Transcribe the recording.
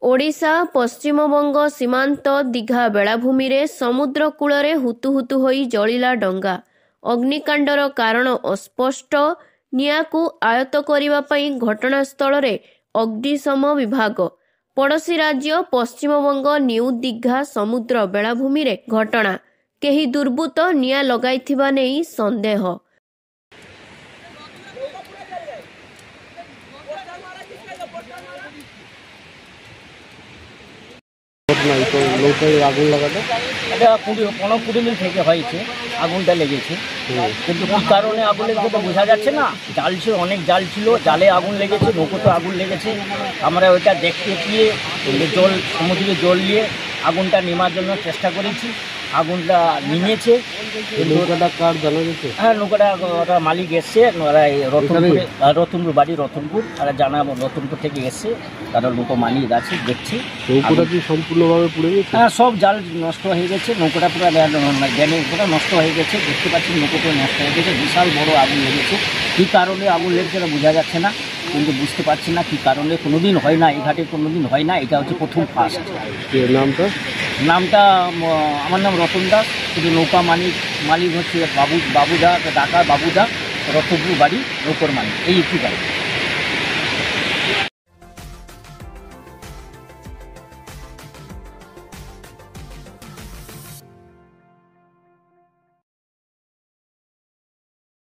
ओडिशा पश्चिमबंग सीमांत दीघा बेलाभूमि रे समुद्र कूलरे हुतुहुतु होई जलिला डंगा। अग्निकांडर कारण अस्पष्ट। नियाकु आयत्त करिबा पई घटनास्थल रे अग्निशम विभाग। पड़ोशी राज्य पश्चिमबंग न्यू दीघा समुद्र बेलाभूमि रे घटना। केही दुर्बृत्त निया लगाइथिबा नेई संदेह। আগুন লাগাটা এটা 15-20 মিনিট থেকে হয়েছে, আগুনটা লেগেছে। কিন্তু কী কারণে আগুন লেগেছে তো বোঝা যাচ্ছে না। জাল ছিল, অনেক জাল ছিল, জালে আগুন লেগেছে, নৌকোতে আগুন লেগেছে। আমরা ওইটা দেখতে গিয়ে সমুদ্রে জল নিয়ে আগুনটা নেমার জন্য চেষ্টা করেছি। আগুনটা নিমেছে। নৌকাটা কার জানা গেছে? হ্যাঁ, নৌকাটা ওরা মালিক এসছে, ওরা রতনপুর বাড়ি, রতনপুর তারা জানা, রতনপুর থেকে এসছে, তারা নৌকো মালিক আছে, দেখছি। নৌকাটা কি সম্পূর্ণভাবে পুড়ে গেছে? হ্যাঁ, সব জাল নষ্ট হয়ে গেছে, নৌকোটা পুরো ড্যামেজ পুরো নষ্ট হয়ে গেছে। দেখতে পাচ্ছি নৌকোটা নষ্ট হয়ে গেছে, বিশাল বড় আগুন লেগেছে। কী কারণে আগুন লেগেছে বোঝা যাচ্ছে না, কিন্তু বুঝতে পারছি না কী কারণে। কোনোদিন হয় না, এই ঘাটে কোনোদিন হয় না, এটা হচ্ছে প্রথম ফার্স্ট। নামটা আমার নাম রতন দাস, কিন্তু নৌকা মালিক হচ্ছে বাবুদা, ডাকা বাবুদা, রতনপুর বাড়ি, নৌকোর মালিক, এই একটু গাড়ি।